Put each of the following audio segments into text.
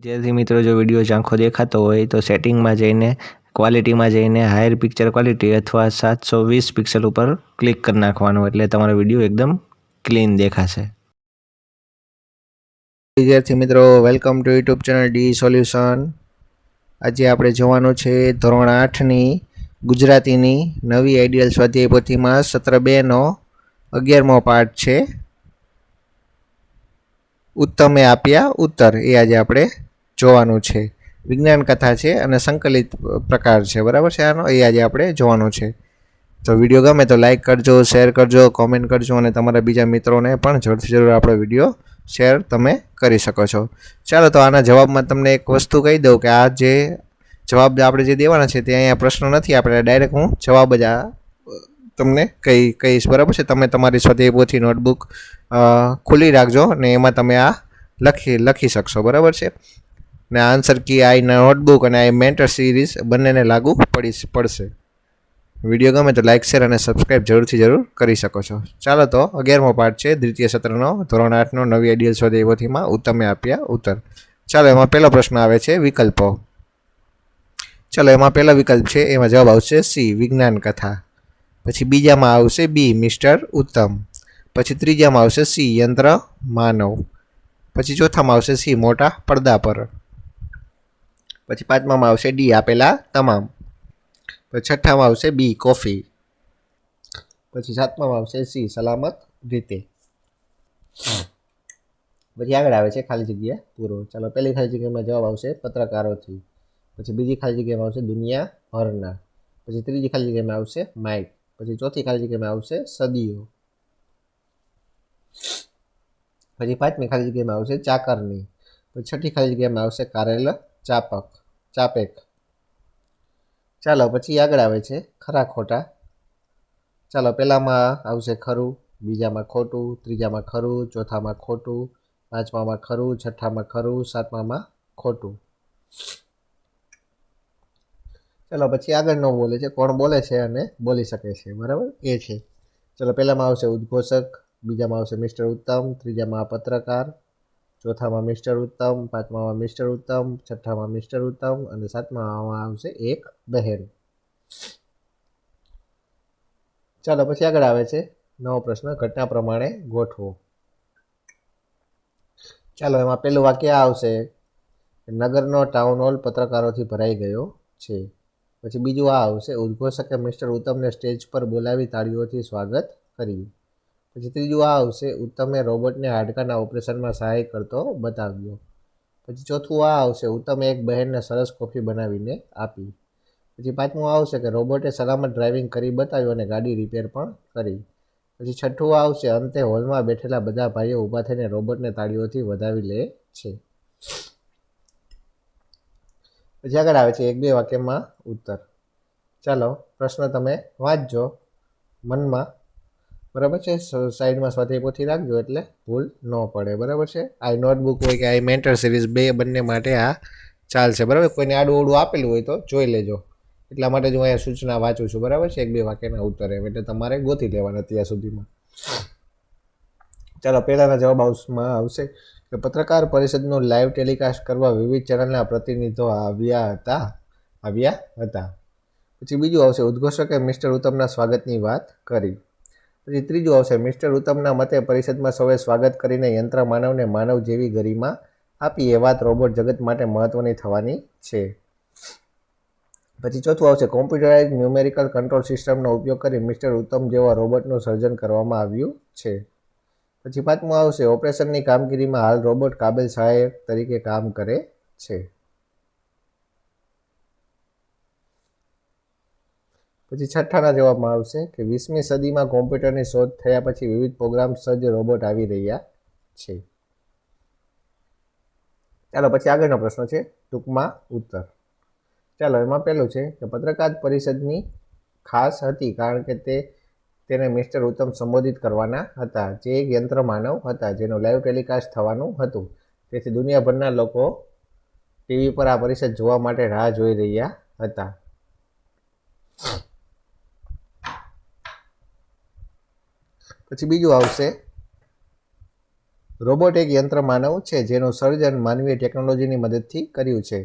विद्यार्थी मित्रों जो विडियो झांखो देखातो होय तो सेटिंग में जईने क्वॉलिटी में जईने हायर पिक्चर क्वॉलिटी अथवा 720 पिक्सल पर क्लिक कर नाखवानुं एटले तमारो विडियो एकदम क्लीन देखाशे। विद्यार्थी मित्रों welcome to YouTube channel D solution. आज आपणे जोवानुं छे धोरण 8 नी गुजरातीनी नवी आइडियल स्वाध्याय पोथीमां सत्र 2 नो 11मो पाठ छे उत्तमे आप्या उत्तर। ए आज आपणे जोवानुं छे। विज्ञान कथा छे अने संकलित प्रकार छे, बराबर छे। आनो ए आज आपणे जोवानुं छे। तो विडियो गमे तो लाइक करजो, शेर करजो, कॉमेंट करजो अने तमारा बीजा मित्रोने पण जरूरथी जरूर आपणो विडियो शेर तमे करी शको छो। चालो तो आना जवाबमां तमने एक वस्तु कही दऊं के आ जे जवाब आपणे जे देवाना छे ते अहींया प्रश्न नथी, आपणे डायरेक्ट हूँ जवाब ज आ तमने कहीश, बराबर छे। तमे तमारी स्वाध्याय पोथी नोटबुक खुली राखजो ने एमां तमे आ लखी शकशो, बराबर छे। ने आंसर की आई नोटबुक अने आई मेंटर सीरीज बंनेने लागू पड़शे। विडियो गमे तो लाइक शेर अने सब्सक्राइब जरूरथी जरूर करी शको छो। चालो तो 11मो पाठ छे द्वितीय सत्रनो धोरण 8 नो नवी आइडियल स्वाध्याय पोथीमां उत्तमे आप्या उत्तर। चालो एमां पहेलो प्रश्न आवे छे विकल्पो। चलो एमां पहेलो विकल्प छे एमां जवाब आवशे सी विज्ञान कथा। पछी बीजामां आवशे बी मिस्टर उत्तम। पछी त्रीजामां आवशे सी यंत्र मानव। पछी चौथामां आवशे सी मोटा પડદા पर। पछी પાંચમામાં આવશે ડી આપેલા તમામ। પછી છઠ્ઠામાં આવશે બી કોફી। પછી સાતમામાં આવશે સી સલામત રીતે। પછી આગળ આવે છે ખાલી જગ્યા પૂરો। ચાલો પહેલી ખાલી જગ્યામાં જવાબ આવશે પત્રકારોથી। પછી બીજી ખાલી જગ્યામાં આવશે દુનિયાભરના। પછી ત્રીજી ખાલી જગ્યામાં આવશે માઇક। પછી ચોથી ખાલી જગ્યામાં આવશે સદીઓ। પછી પાંચમી ખાલી જગ્યામાં આવશે ચાકરની। પછી છઠ્ઠી ખાલી જગ્યામાં આવશે કારેલ ચાપેક। ચાલો પછી આગળ આવે છે ખરા ખોટા। ચાલો પહેલામાં આવશે ખરું, બીજામાં ખોટું, ત્રીજામાં ખરું, ચોથામાં ખોટું, પાંચમામાં ખરું, છઠ્ઠામાં ખરું, સાતમામાં ખોટું। ચાલો પછી આગળનો બોલે છે કોણ બોલે છે અને બોલી શકે છે, બરાબર એ છે। ચાલો પહેલામાં આવશે ઉદ્ઘોષક, બીજામાં આવશે મિસ્ટર ઉત્તમ, ત્રીજામાં પત્રકાર, ચોથામાં મિસ્ટર ઉત્તમ, પાંચમામાં મિસ્ટર ઉત્તમ, છઠ્ઠામાં મિસ્ટર ઉત્તમ અને સાતમામાં આવશે એક બહેન। ચાલો પછી આગળ આવે છે નવો પ્રશ્ન ઘટના પ્રમાણે ગોઠવો। ચાલો એમાં પહેલું વાક્ય આવશે નગરનો ટાઉન હોલ પત્રકારોથી ભરાઈ ગયો છે। પછી બીજું આ આવશે ઉદ્ઘોષકે મિસ્ટર ઉત્તમને સ્ટેજ પર બોલાવી તાળીઓથી સ્વાગત કર્યું। પછી ત્રીજું આ આવશે ઉત્તમે રોબોટને હાડકાના ઓપરેશનમાં સહાય કરતો બતાવ્યો। પછી ચોથું આ આવશે ઉત્તમે એક બહેનને સરસ કોફી બનાવીને આપી। પછી પાંચમું આવશે કે રોબોટે સલામત ડ્રાઇવિંગ કરી બતાવ્યું અને ગાડી રિપેર પણ કરી। પછી છઠ્ઠું આવશે અંતે હોલમાં બેઠેલા બધા ભાઈઓ ઊભા થઈને રોબોટને તાળીઓથી વધાવી લે છે। પછી આગળ આવે છે એક બે વાક્યમાં ઉત્તર। ચાલો પ્રશ્ન તમે વાંચજો મનમાં, બરાબર છે। સાઈડમાં સ્વાધ્યાય પોથી રાખજો એટલે ભૂલ ન પડે, બરાબર છે। આ નોટબુક હોય કે આ મેન્ટર સિરીઝ બંને માટે આ ચાલશે, બરાબર। કોઈને આડું ઓડું આપેલું હોય તો જોઈ લેજો, એટલા માટે જ હું અહીંયા સૂચના વાંચું છું, બરાબર છે। એક બે વાક્યના ઉત્તર એમ એટલે તમારે ગોતી લેવાના ત્યાં સુધીમાં। ચાલો પહેલાના જવાબમાં આવશે કે પત્રકાર પરિષદનું લાઈવ ટેલિકાસ્ટ કરવા વિવિધ ચેનલના પ્રતિનિધિઓ આવ્યા હતા। પછી બીજું આવશે ઉદ્ઘોષકે મિસ્ટર ઉત્તમના સ્વાગતની વાત કરી। પછી ત્રીજું આવશે મિસ્ટર ઉત્તમના મતે પરિષદમાં સૌએ સ્વાગત કરીને યંત્ર માનવને માનવ જેવી ગરિમા આપી એ વાત રોબોટ જગત માટે મહત્વની થવાની છે। પછી ચોથું આવશે કોમ્પ્યુટરાઇઝ ન્યુમેરિકલ કંટ્રોલ સિસ્ટમનો ઉપયોગ કરી મિસ્ટર ઉત્તમ જેવા રોબોટનું સર્જન કરવામાં આવ્યું છે। પછી પાંચમું આવશે ઓપરેશનની કામગીરીમાં હાલ રોબોટ કાબેલ સહાયક તરીકે કામ કરે છે। પછી છઠ્ઠાના જવાબમાં આવશે કે 20મી સદીમાં કોમ્પ્યુટરની શોધ થયા પછી વિવિધ પ્રોગ્રામ સજ્જ રોબોટ આવી રહ્યા છે। ચાલો પછી આગળનો પ્રશ્ન છે ટૂંકમાં ઉત્તર। ચાલો એમાં પહેલું છે કે પત્રકાર પરિષદની ખાસ હતી કારણ કે તેને મિસ્ટર ઉત્તમ સંબોધિત કરવાના હતા, જે એક યંત્ર માનવ હતા જેનું લાઈવ ટેલિકાસ્ટ થવાનું હતું, તેથી દુનિયાભરના લોકો ટીવી પર આ પરિષદ જોવા માટે રાહ જોઈ રહ્યા હતા। પછી બીજું આવશે રોબોટ એક યંત્ર માનવ છે જેનું સર્જન માનવીય ટેકનોલોજીની મદદથી કર્યું છે,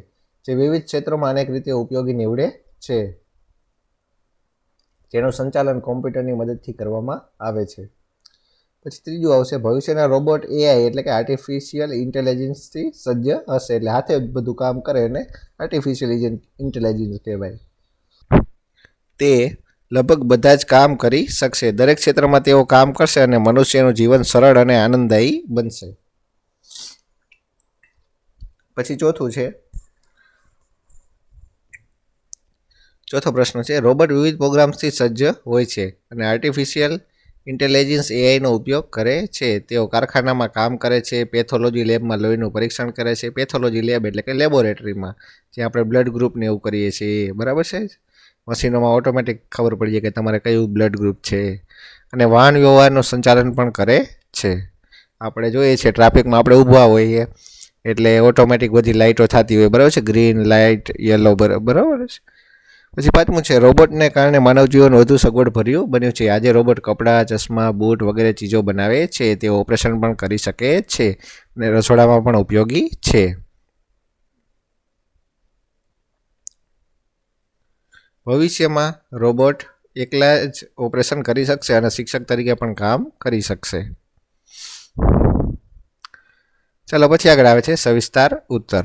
જે વિવિધ ક્ષેત્રોમાં અનેક રીતે ઉપયોગી નીવડે છે, જેનું સંચાલન કોમ્પ્યુટરની મદદથી કરવામાં આવે છે. પછી ત્રીજું આવશે ભવિષ્યના રોબોટ એઆઈ એટલે કે આર્ટિફિશિયલ ઇન્ટેલિજન્સથી સજ્જ હશે, એટલે હાથે બધું કામ કરે એને આર્ટિફિશિયલ ઇન્ટેલિજન્સ કહેવાય. તે લગભગ બધા જ કામ કરી શકશે, દરેક ક્ષેત્રમાં તેઓ કામ કરશે અને મનુષ્યનું જીવન સરળ અને આનંદદાયી બનશે. પછી ચોથો પ્રશ્ન છે રોબોટ વિવિધ પ્રોગ્રામ્સથી સજ્જ હોય છે અને આર્ટિફિશિયલ ઇન્ટેલિજન્સ એઆઈનો ઉપયોગ કરે છે. તેઓ કારખાનામાં કામ કરે છે, પેથોલોજી લેબમાં લોહીનું પરીક્ષણ કરે છે. પેથોલોજી લેબ એટલે કે લેબોરેટરીમાં જ્યાં આપણે બ્લડ ગ્રુપને એવું કરીએ છીએ, બરાબર છે. મશીનોમાં ઓટોમેટિક ખબર પડી જાય કે તમારે કયું બ્લડ ગ્રુપ છે. અને વાહન વ્યવહારનું સંચાલન પણ કરે છે. આપણે જોઈએ છીએ ટ્રાફિકમાં આપણે ઊભા હોઈએ એટલે ઓટોમેટિક બધી લાઇટો થતી હોય, બરાબર છે, ગ્રીન લાઇટ, યલો, બરાબર છે. પછી પાંચમું છે રોબોટને કારણે માનવ જીવન વધુ સગવડ ભર્યું બન્યું છે. આજે રોબોટ કપડાં, ચશ્મા, બૂટ વગેરે ચીજો બનાવે છે. તેઓ ઓપરેશન પણ કરી શકે છે અને રસોડામાં પણ ઉપયોગી છે. ભવિષ્યમાં રોબોટ એકલા જ ઓપરેશન કરી શકશે અને શિક્ષક તરીકે પણ કામ કરી શકશે. ચાલો પછી આગળ આવે છે સવિસ્તાર ઉત્તર.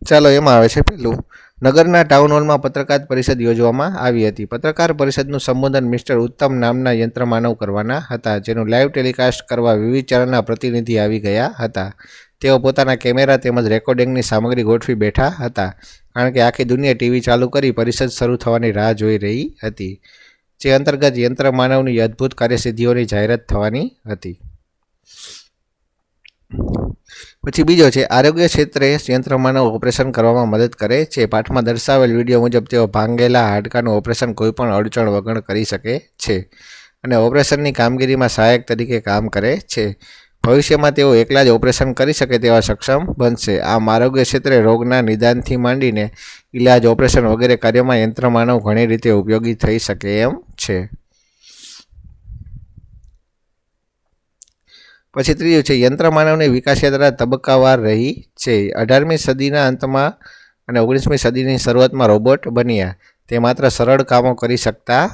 ચાલો એમાં આવે છે પેલું, નગરના ટાઉન હોલમાં પત્રકાર પરિષદ યોજવામાં આવી હતી. પત્રકાર પરિષદનું સંબોધન મિસ્ટર ઉત્તમ નામના યંત્રમાનવ કરવાના હતા, જેનું લાઈવ ટેલિકાસ્ટ કરવા વિવિધ ચેનલના પ્રતિનિધિ આવી ગયા હતા. તેઓ પોતાના કેમેરા તેમજ રેકોર્ડિંગની સામગ્રી ગોઠવી બેઠા હતા, કારણ કે આખી દુનિયા ટીવી ચાલુ કરી પરિષદ શરૂ થવાની રાહ જોઈ રહી હતી, જે અંતર્ગત યંત્રમાનવની અદ્ભુત કાર્યસિદ્ધિઓની જાહેરાત થવાની હતી. પછી બીજો છે આરોગ્ય ક્ષેત્રે યંત્રમાનવ ઓપરેશન કરવામાં મદદ કરે છે. પાઠમાં દર્શાવેલ વિડીયો મુજબ તેઓ ભાંગેલા હાડકાનું ઓપરેશન કોઈપણ અડચણ વગર કરી શકે છે અને ઓપરેશનની કામગીરીમાં સહાયક તરીકે કામ કરે છે. ભવિષ્યમાં તેઓ એકલા જ ઓપરેશન કરી શકે તેવા સક્ષમ બનશે. આમ આરોગ્ય ક્ષેત્રે રોગના નિદાનથી માંડીને ઇલાજ, ઓપરેશન વગેરે કાર્યોમાં યંત્રમાનવ ઘણી રીતે ઉપયોગી થઈ શકે એમ છે. પછી ત્રીજું છે યંત્રમાનવની વિકાસ યાત્રા તબક્કાવાર રહી છે. 18મી સદીના અંતમાં અને 19મી સદીની શરૂઆતમાં રોબોટ બન્યા. તે માત્ર સરળ કામો કરી શકતા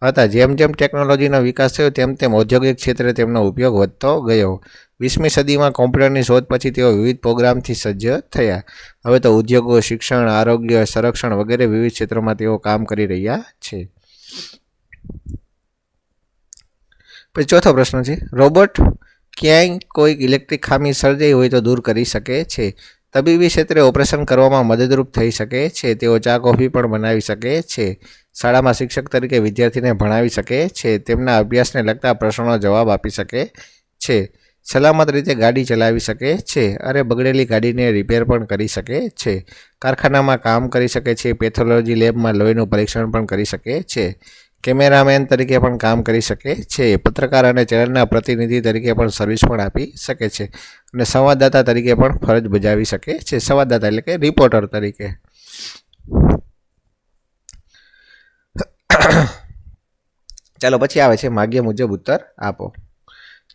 હતા. જેમ જેમ ટેકનોલોજીનો વિકાસ થયો તેમ તેમ ઔદ્યોગિક ક્ષેત્રે તેમનો ઉપયોગ વધતો ગયો. 20મી સદીમાં કોમ્પ્યુટરની શોધ પછી તેઓ વિવિધ પ્રોગ્રામથી સજ્જ થયા. હવે તો ઉદ્યોગો, શિક્ષણ, આરોગ્ય, સંરક્ષણ વગેરે વિવિધ ક્ષેત્રોમાં તેઓ કામ કરી રહ્યા છે. પછી ચોથો પ્રશ્ન છે રોબોટ ક્યાંય કોઈક ઇલેક્ટ્રિક ખામી સર્જાઈ હોય તો દૂર કરી શકે છે. તબીબી ક્ષેત્રે ઓપરેશન કરવામાં મદદરૂપ થઈ શકે છે. તેઓ ચા કોફી પણ બનાવી શકે છે. શાળામાં શિક્ષક તરીકે વિદ્યાર્થીને ભણાવી શકે છે. તેમના અભ્યાસને લગતા પ્રશ્નોનો જવાબ આપી શકે છે. સલામત રીતે ગાડી ચલાવી શકે છે અને બગડેલી ગાડીને રિપેર પણ કરી શકે છે. કારખાનામાં કામ કરી શકે છે. પેથોલોજી લેબમાં લોહીનું પરીક્ષણ પણ કરી શકે છે. કેમેરામેન તરીકે પણ કામ કરી શકે છે. પત્રકાર અને ચેનલના પ્રતિનિધિ તરીકે પણ સર્વિસ પણ આપી શકે છે અને સંવાદદાતા તરીકે પણ ફરજ બજાવી શકે છે. સંવાદદાતા એટલે કે રિપોર્ટર તરીકે. ચાલો પછી આવે છે માગ્ય મુજબ ઉત્તર આપો.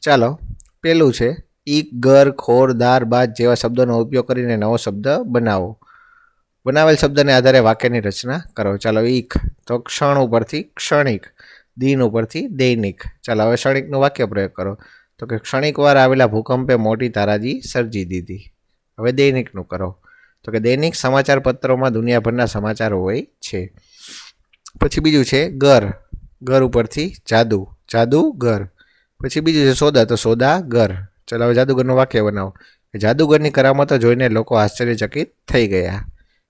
ચાલો પેલું છે ઈક, ઘર, ખોર, દાર, બાદ જેવા શબ્દોનો ઉપયોગ કરીને નવો શબ્દ બનાવો. બનાવેલ શબ્દને આધારે વાક્યની રચના કરો. ચાલો ઈક તો ક્ષણ ઉપરથી ક્ષણિક, દિન ઉપરથી દૈનિક. ચાલો હવે ક્ષણિકનું વાક્ય પ્રયોગ કરો. તો કે ક્ષણિકવાર આવેલા ભૂકંપે મોટી તારાજી સર્જી દીધી. હવે દૈનિકનું કરો. તો કે દૈનિક સમાચાર પત્રોમાં દુનિયાભરના સમાચાર હોય છે. પછી બીજું છે ઘર, ઘર ઉપરથી જાદુ, જાદુગર. પછી બીજું છે સોદા, તો સોદાગર. ચાલો હવે જાદુગરનું વાક્ય બનાવો. જાદુગરની કરામતો જોઈને લોકો આશ્ચર્યચકિત થઈ ગયા.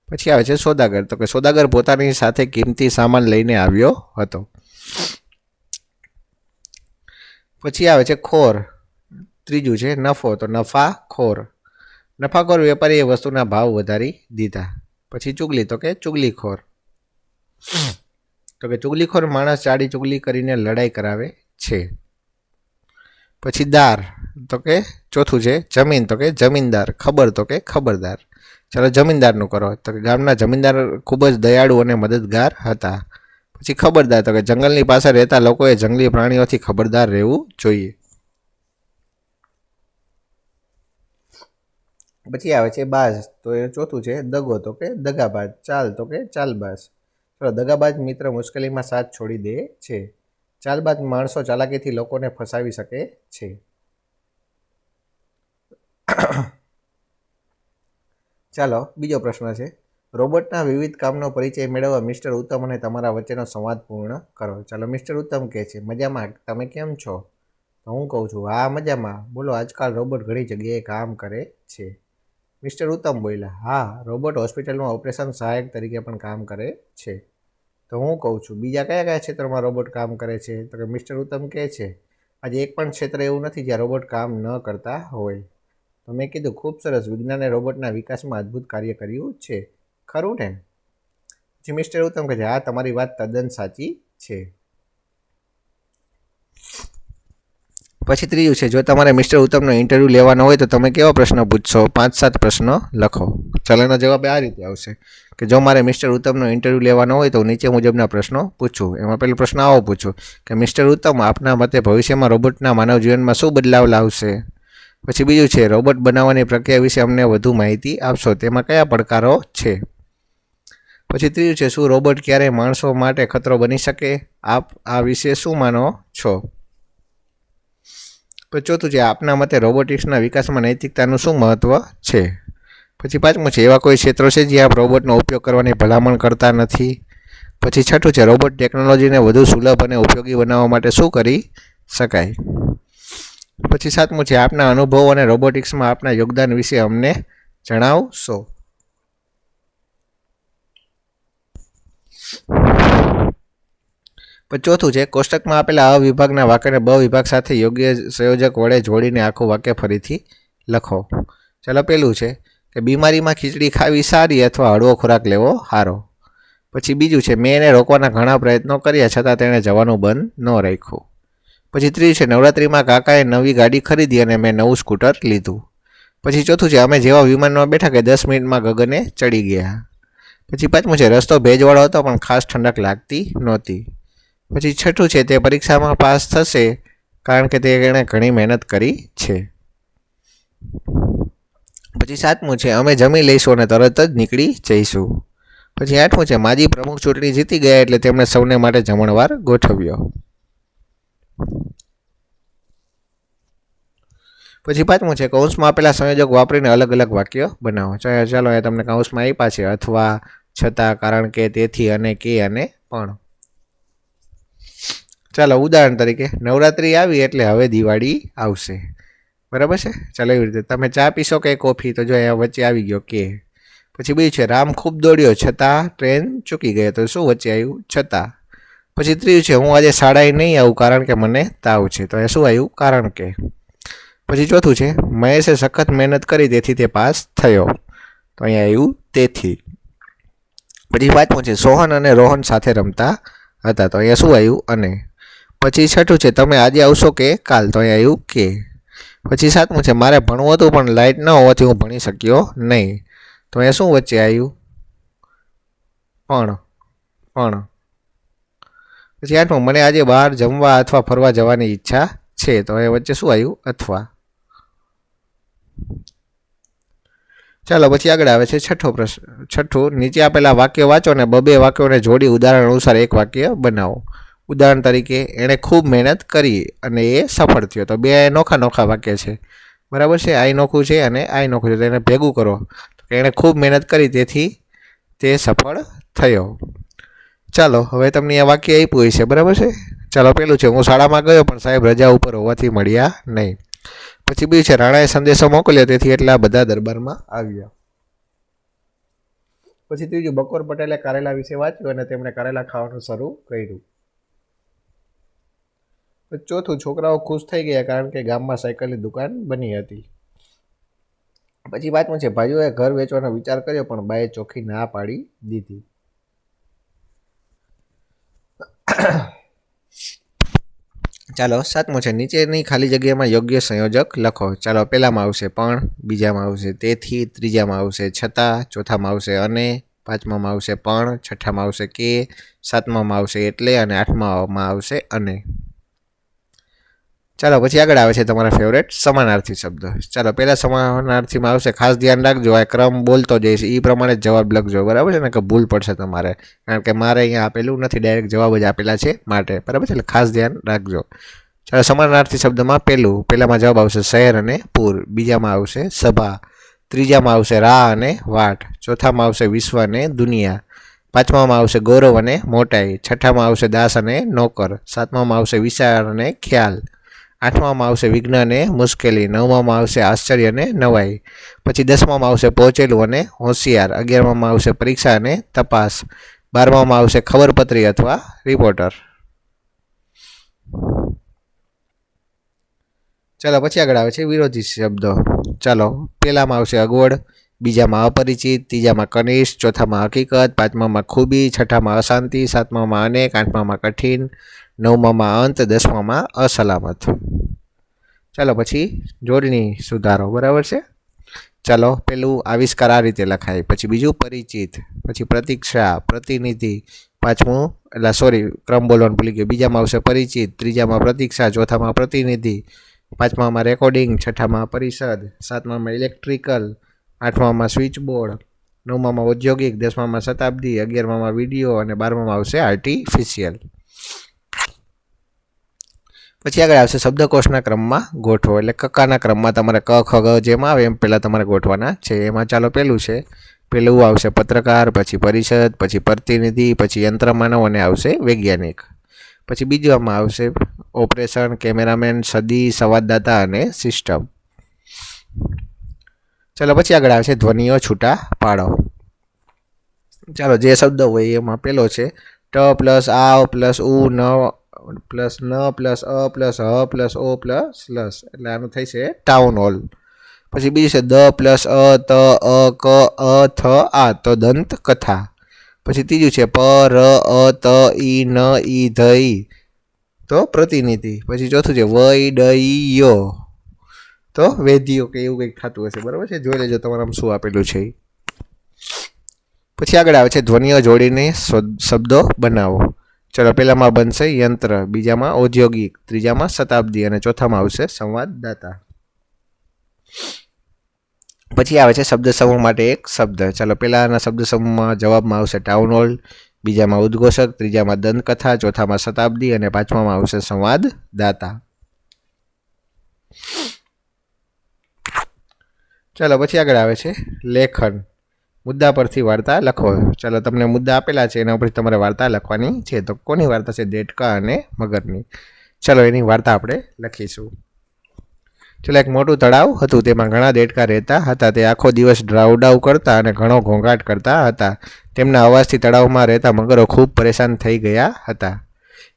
પછી આવે છે સોદાગર, તો કે સોદાગર પોતાની સાથે કિંમતી સામાન લઈને આવ્યો હતો. પછી આવે છે ખોર, ત્રીજું છે નફો, તો નફાખોર. નફાખોર વેપારીએ વસ્તુના ભાવ વધારી દીધા. પછી ચુગલી, તો કે ચુગલીખોર. તો કે ચુગલીખોર માણસ ચાડી ચુગલી કરીને લડાઈ કરાવે છે. પછી દાર, તો કે ચોથું છે જમીન, તો કે જમીનદાર. ખબર, તો કે ખબરદાર. ચાલો જમીનદારનું કરો. તો કે ગામના જમીનદાર ખૂબ જ દયાળુ અને મદદગાર હતા. પછી ખબરદાર, તો કે જંગલની પાસે રહેતા લોકોએ જંગલી પ્રાણીઓથી ખબરદાર રહેવું જોઈએ. પછી આવે છે બાજ, તો એ ચોથું છે દગો, તો કે દગાબાજ. ચાલ, તો કે ચાલબાજ. ચલો, દગાબાજ મિત્ર મુશ્કેલીમાં સાથ છોડી દે છે. ચાલબાજ માણસો ચાલાકીથી લોકોને ફસાવી શકે છે. ચાલો, બીજો પ્રશ્ન છે. રોબોટના વિવિધ કામનો પરિચય મેળવવા મિસ્ટર ઉત્તમ અને તમારા વચ્ચેનો સંવાદ પૂર્ણ કરો. ચાલો, મિસ્ટર ઉત્તમ કહે છે, મજામાં, તમે કેમ છો? તો હું કહું છું, હા મજામાં. બોલો, આજકાલ રોબોટ ઘણી જગ્યાએ કામ કરે છે. મિસ્ટર ઉત્તમ બોલ્યા, હા, રોબોટ હોસ્પિટલમાં ઓપરેશન સહાયક તરીકે પણ કામ કરે છે. તો હું કહું છું, બીજા કયા કયા ક્ષેત્રમાં રોબોટ કામ કરે છે? તો કે મિસ્ટર ઉત્તમ કહે છે, આજે એક પણ ક્ષેત્ર એવું નથી જ્યાં રોબોટ કામ ન કરતા હોય. તો મેં કીધું, ખૂબ સરસ, વિજ્ઞાને રોબોટના વિકાસમાં અદ્ભુત કાર્ય કર્યું છે, ખરું ને? પછી મિસ્ટર ઉત્તમ કહે છે, હા, તમારી વાત તદ્દન સાચી છે. પછી ત્રીજું છે, જો તમારે મિસ્ટર ઉત્તમનો ઇન્ટરવ્યૂ લેવાનો હોય તો તમે કેવા પ્રશ્નો પૂછશો? 5-7 પ્રશ્નો લખો. ચાલો, એનો જવાબ આ રીતે આવશે કે જો મારે મિસ્ટર ઉત્તમનો ઇન્ટરવ્યૂ લેવાનો હોય તો નીચે મુજબના પ્રશ્નો પૂછું. એમાં પહેલો પ્રશ્ન આવો પૂછું કે મિસ્ટર ઉત્તમ, આપના મતે ભવિષ્યમાં રોબોટના માનવ જીવનમાં શું બદલાવ લાવશે? પછી બીજું છે, રોબોટ બનાવવાની પ્રક્રિયા વિશે અમને વધુ માહિતી આપશો, તેમાં કયા પડકારો છે? પછી ત્રીજું છે, શું રોબોટ ક્યારેય માણસો માટે ખતરો બની શકે? આપ આ વિશે શું માનો છો? પછી ચોથું છે, આપના મતે રોબોટિક્સના વિકાસમાં નૈતિકતાનું શું મહત્વ છે? પછી પાંચમું છે, એવા કોઈ ક્ષેત્રો છે જ્યાં રોબોટનો ઉપયોગ કરવાની ભલામણ કરતા નથી? પછી છઠ્ઠું છે, રોબોટ ટેકનોલોજીને વધુ સુલભ અને ઉપયોગી બનાવવા માટે શું કરી શકાય? પછી સાતમું છે, આપના અનુભવો અને રોબોટિક્સમાં આપના યોગદાન વિશે અમને જણાવશો. પછી ચોથું છે, કોષ્ટકમાં આપેલા અ વિભાગના વાક્યને બ વિભાગ સાથે યોગ્ય સંયોજક વડે જોડીને આખું વાક્ય ફરીથી લખો. ચાલો, પહેલું છે કે બીમારીમાં ખીચડી ખાવી સારી અથવા હળવો ખોરાક લેવો સારો. પછી બીજું છે, મેં એને રોકવાના ઘણા પ્રયત્નો કર્યા છતાં તેણે જવાનું બંધ ન રાખ્યું. પછી ત્રીજું છે, નવરાત્રિમાં કાકાએ નવી ગાડી ખરીદી અને મેં નવું સ્કૂટર લીધું. પછી ચોથું છે, અમે જેવા વિમાનમાં બેઠા કે 10 મિનિટમાં ગગને ચડી ગયા. પછી પાંચમું છે, રસ્તો ભેજવાળો હતો પણ ખાસ ઠંડક લાગતી નહોતી. પછી છઠ્ઠું છે, તે પરીક્ષામાં પાસ થશે કારણ કે તેણે ઘણી મહેનત કરી છે. પછી સાતમું છે, અમે જમી લઈશું અને તરત જ નીકળી જઈશું. પછી આઠમું છે, માજી પ્રમુખ ચૂંટણી જીતી ગયા એટલે તેમણે સૌને માટે જમણવાર ગોઠવ્યો. પછી પાંચમું છે, કૌંસમાં આપેલા સંયોજક વાપરીને અલગ અલગ વાક્ય બનાવો. ચાલો, એ તમને કૌંસમાં આપ્યા છે, અથવા, છતાં, કારણ કે, તેથી, અને, કે, અને, પણ. ચાલો, ઉદાહરણ તરીકે, નવરાત્રિ આવી એટલે હવે દિવાળી આવશે. બરાબર છે? ચાલો, એવી રીતે તમે ચા પીશો કે કોફી? તો જો અહીંયા વચ્ચે આવી ગયો કે. પછી બીજું છે, રામ ખૂબ દોડ્યો છતાં ટ્રેન ચૂકી ગયો. તો શું વચ્ચે આવ્યું? છતાં. પછી ત્રીજું છે, હું આજે શાળાએ નહીં આવું કારણ કે મને તાવ છે. તો અહીંયા શું આવ્યું? કારણ કે. પછી ચોથું છે, મહેશે સખત મહેનત કરી તેથી તે પાસ થયો. તો અહીંયા આવ્યું તેથી. પછી પાંચમું છે, સોહન અને રોહન સાથે રમતા હતા. તો અહીંયા શું આવ્યું? અને. પછી છઠ્ઠું છે, તમે આજે આવશો કે કાલ? તો અહીંયા આવ્યું કે. પછી સાતમું છે, મારે ભણવું હતું પણ લાઇટ ન હોવાથી હું ભણી શક્યો નહીં. તો અહીંયા શું વચ્ચે આવ્યું? પણ. પછી આઠમું, મને આજે બહાર જમવા અથવા ફરવા જવાની ઈચ્છા છે. તો એ વચ્ચે શું આવ્યું? અથવા. ચાલો, પછી આગળ આવે છે છઠ્ઠું, નીચે આપેલા વાક્યો વાંચો અને બે વાક્યોને જોડી ઉદાહરણ અનુસાર એક વાક્ય બનાવો. ઉદાહરણ તરીકે, એણે ખૂબ મહેનત કરી અને એ સફળ થયો. તો બે નોખા વાક્ય છે. બરાબર છે? આ નોખું છે અને આ નોખું છે. તો એને ભેગું કરો. એણે ખૂબ મહેનત કરી તેથી તે સફળ થયો. ચાલો, હવે તમને આ વાક્ય આપ્યું છે. બરાબર છે? ચાલો, પેલું છે, હું શાળામાં ગયો પણ સાહેબ રજા ઉપર હોવાથી મળ્યા નહીં. પછી બીજું છે, રાણાએ સંદેશો મોકલ્યો તેથી એટલા બધા દરબારમાં આવ્યા. પછી ત્રીજું, બકોર પટેલે કારેલા વિશે વાંચ્યું અને તેમણે કારેલા ખાવાનું શરૂ કર્યું. ચોથું, છોકરાઓ ખુશ થઈ ગયા કારણ કે ગામમાં સાયકલની દુકાન બની હતી. પછી પાંચમું છે, ભાઈઓએ ઘર વેચવાનો વિચાર કર્યો પણ બાએ ચોખ્ખી ના પાડી દીધી. ચાલો, સાતમું છે, નીચેની ખાલી જગ્યામાં યોગ્ય સંયોજક લખો. ચાલો, પહેલામાં આવશે પણ, બીજામાં આવશે તેથી, ત્રીજામાં આવશે છતાં, ચોથામાં આવશે અને, પાંચમામાં આવશે પણ, છઠ્ઠામાં આવશે કે, સાતમામાં આવશે એટલે અને આઠમામાં આવશે અને. ચાલો પછી આગળ આવે છે તમારા ફેવરેટ સમાનાર્થી શબ્દ. ચાલો પહેલા સમાનાર્થીમાં આવશે, ખાસ ધ્યાન રાખજો આ ક્રમ બોલતો જઈશ એ પ્રમાણે જવાબ લખજો, બરાબર છે ને, કે ભૂલ પડશે તમારે, કારણ કે મારે અહીંયા આપેલું નથી, ડાયરેક્ટ જવાબ જ આપેલા છે માટે, બરાબર છે, એટલે ખાસ ધ્યાન રાખજો. ચાલો સમાનાર્થી શબ્દમાં પહેલામાં જવાબ આવશે શહેર અને પૂર, બીજામાં આવશે સભા, ત્રીજામાં આવશે રાહ અને વાટ, ચોથામાં આવશે વિશ્વ અને દુનિયા, પાંચમામાં આવશે ગૌરવ અને મોટાઈ, છઠ્ઠામાં આવશે દાસ અને નોકર, સાતમામાં આવશે વિચાર અને ખ્યાલ, આઠમામાં આવશે વિઘ્ન અને મુશ્કેલી, નવમામાં આવશે આશ્ચર્ય અને નવાઈ, પછી દસમામાં આવશે પહોંચેલું અને હોશિયાર, 11મામાં આવશે પરીક્ષા અને તપાસ, 12મામાં આવશે ખબરપત્રી અથવા રિપોર્ટર. ચાલો પછી આગળ આવે છે વિરોધી શબ્દો. ચાલો પહેલામાં આવશે અગવડ, બીજામાં અપરિચિત, ત્રીજામાં કનિષ્ઠ, ચોથામાં હકીકત, પાંચમામાં ખૂબી, છઠ્ઠામાં અશાંતિ, સાતમામાં અનેક, આઠમામાં કઠિન, નવમામાં અંત, દસમામાં અસલામત. ચાલો પછી જોડણી સુધારો, બરાબર છે. ચાલો પેલું આવિષ્કાર આ રીતે લખાય, પછી બીજું પરિચિત, પછી પ્રતીક્ષા, પ્રતિનિધિ, પાંચમું ક્રમ બોલવાનું ભૂલી ગયો, બીજામાં આવશે પરિચિત, ત્રીજામાં પ્રતીક્ષા, ચોથામાં પ્રતિનિધિ, પાંચમામાં રેકોર્ડિંગ, છઠ્ઠામાં પરિષદ, સાતમામાં ઇલેક્ટ્રિકલ, આઠમામાં સ્વિચ બોર્ડ, નવમામાં ઔદ્યોગિક, દસમામાં શતાબ્દી, 11મામાં વિડીયો અને 12મામાં આવશે આર્ટિફિશિયલ. પછી આગળ આવશે શબ્દકોશના ક્રમમાં ગોઠવો, એટલે કક્કાના ક્રમમાં તમારે ક ખ ગ જેમ આવે એમ પહેલાં તમારે ગોઠવાના છે. એમાં ચાલો પહેલું આવશે પત્રકાર, પછી પરિષદ, પછી પ્રતિનિધિ, પછી યંત્રમાનવ અને આવશે વૈજ્ઞાનિક, પછી બીજામાં આવશે ઓપરેશન, કેમેરામેન, સદી, સંવાદદાતા અને સિસ્ટમ. ચાલો પછી આગળ આવશે ધ્વનિઓ છૂટા પાડો. ચાલો જે શબ્દ હોય એમાં પહેલો છે ટ પ્લસ આ પ્લસ ઉ ન પ્લસ ન પ્લસ અ પ્લસ હ પ્લસ ઓ પ્લસ લસ, એટલે આનું થઈ છે ટાઉન હોલ. પછી બીજું છે દ પ્લસ અ ત અ ક અ થ આ, તો દંત કથા. પછી ત્રીજું છે પ ર અ ત ઈ ન ઈ ધ ઈ, તો પ્રતિનિધિ. પછી ચોથું છે વ ઈ ડ ઈ યો, તો વેદ્યો કે એવું કંઈક થતું હશે, બરાબર છે. જોઈ લેજો તમારામાં શું આપેલું છે. પછી આગળ આવે છે ધ્વનિઓ જોડીને શબ્દો બનાવો. ચલો પહેલામાં બનશે યંત્ર, બીજામાં ઔદ્યોગિક, ત્રીજામાં શતાબ્દી અને ચોથામાં આવશે સંવાદદાતા. પછી આવે છે શબ્દ સમૂહ માટે એક શબ્દ. ચાલો પહેલાના શબ્દ સમૂહમાં જવાબમાં આવશે ટાઉન હોલ, બીજામાં ઉદ્ઘોષક, ત્રીજામાં દંતકથા, ચોથામાં શતાબ્દી અને પાંચમામાં આવશે સંવાદદાતા. ચાલો પછી આગળ આવે છે લેખન. મુદ્દા પરથી વાર્તા લખો. ચાલો તમને મુદ્દા આપેલા છે, એના પરથી તમારે વાર્તા લખવાની છે. તો કોની વાર્તા છે? દેડકા અને મગરની. ચાલો એની વાર્તા આપણે લખીશું. ચાલો એક મોટું તળાવ હતું, તેમાં ઘણા દેડકા રહેતા હતા. તે આખો દિવસ ડ્રાઉડાઉ કરતા અને ઘણો ઘોંઘાટ કરતા હતા. તેમના અવાજથી તળાવમાં રહેતા મગરો ખૂબ પરેશાન થઈ ગયા હતા.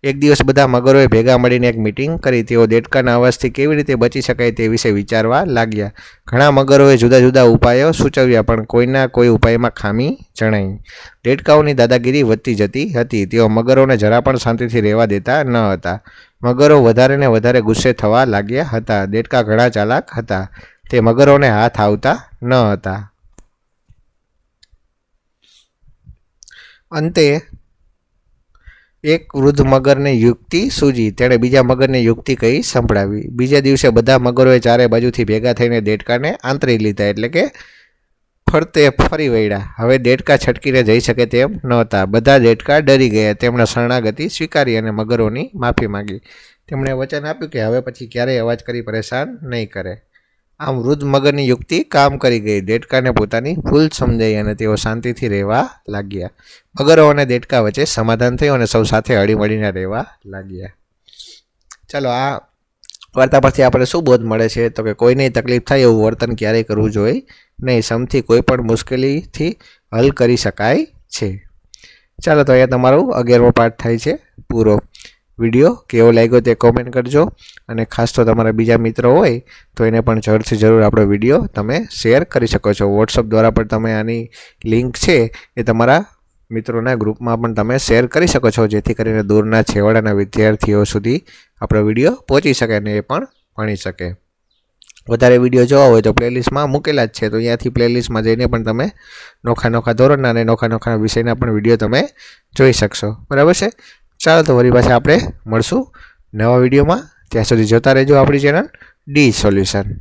એક દિવસ બધા મગરોએ ભેગા મળીને એક મીટિંગ કરી. તેઓ દેડકાના અવાજથી કેવી રીતે બચી શકાય તે વિશે વિચારવા લાગ્યા. ઘણા મગરોએ જુદા જુદા ઉપાયો સૂચવ્યા, પણ કોઈના કોઈ ઉપાયમાં ખામી જણાઈ. દેડકાઓની દાદાગીરી વધતી જતી હતી. તેઓ મગરોને જરા પણ શાંતિથી રહેવા દેતા ન હતા. મગરો વધારે ને વધારે ગુસ્સે થવા લાગ્યા હતા. દેડકા ઘણા ચાલાક હતા, તે મગરોને હાથ આવતા ન હતા. અંતે એક વૃદ્ધ મગરને યુક્તિ સૂજી. તેણે બીજા મગરને યુક્તિ કહી સંભળાવી. બીજા દિવસે બધા મગરોએ ચારે બાજુથી ભેગા થઈને દેડકાને આંતરી લીધા, એટલે કે ફરતે ફરી વળ્યા. હવે દેડકા છટકીને જઈ શકે તેમ નહોતા. બધા દેડકા ડરી ગયા. તેમણે શરણાગતિ સ્વીકારી અને મગરોની માફી માંગી. તેમણે વચન આપ્યું કે હવે પછી ક્યારેય અવાજ કરી પરેશાન નહીં કરે. આમ વૃદ્ધ મગરની યુક્તિ કામ કરી ગઈ. દેડકાને પોતાની ભૂલ સમજાઈ અને તેઓ શાંતિથી રહેવા લાગ્યા. મગરો અને દેડકા વચ્ચે સમાધાન થયું અને સૌ સાથે હળીમળીને રહેવા લાગ્યા. ચાલો આ વાર્તા પરથી આપણે શું બોધ મળે છે? તો કે કોઈને તકલીફ થાય એવું વર્તન ક્યારેય કરવું જોઈએ નહીં. સમથી કોઈ પણ મુશ્કેલીથી હલ કરી શકાય છે. ચાલો તો અહીંયા તમારું 11મો પાઠ થાય છે પૂરો. વિડીયો કેવો લાગ્યો તે કોમેન્ટ કરજો, અને ખાસ તો તમારા બીજા મિત્રો હોય તો એને પણ જરૂરથી જરૂર આપણો વિડીયો તમે શેર કરી શકો છો. વોટ્સઅપ દ્વારા પણ તમે આની લિંક છે એ તમારા મિત્રોના ગ્રુપમાં પણ તમે શેર કરી શકો છો, જેથી કરીને દૂરના છેવાડાના વિદ્યાર્થીઓ સુધી આપણો વિડીયો પહોંચી શકે અને એ પણ ભણી શકે. વધારે વિડીયો જોવા હોય તો પ્લેલિસ્ટમાં મૂકેલા જ છે, તો અહીંયાથી પ્લેલિસ્ટમાં જઈને પણ તમે નોખા નોખા ધોરણના અને નોખા નોખા વિષયના પણ વિડીયો તમે જોઈ શકશો. બરાબર છે. ચાલો તો વળી પાછા આપણે મળશું નવા વિડીયોમાં. ત્યાં સુધી જોતા રહેજો આપણી ચેનલ ડી સોલ્યુશન.